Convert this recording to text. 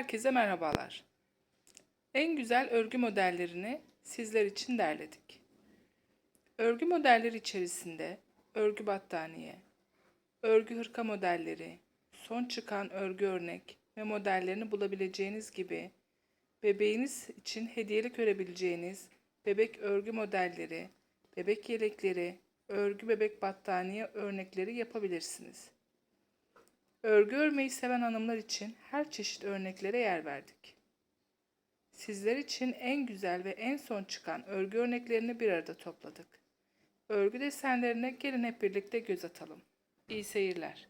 Herkese merhabalar. En güzel örgü modellerini sizler için derledik. Örgü modelleri içerisinde örgü battaniye, örgü hırka modelleri, son çıkan örgü örnek ve modellerini bulabileceğiniz gibi bebeğiniz için hediyelik örebileceğiniz bebek örgü modelleri, bebek yelekleri, örgü bebek battaniye örnekleri yapabilirsiniz. Örgü örmeyi seven hanımlar için her çeşit örneklere yer verdik. Sizler için en güzel ve en son çıkan örgü örneklerini bir arada topladık. Örgü desenlerine gelin hep birlikte göz atalım. İyi seyirler.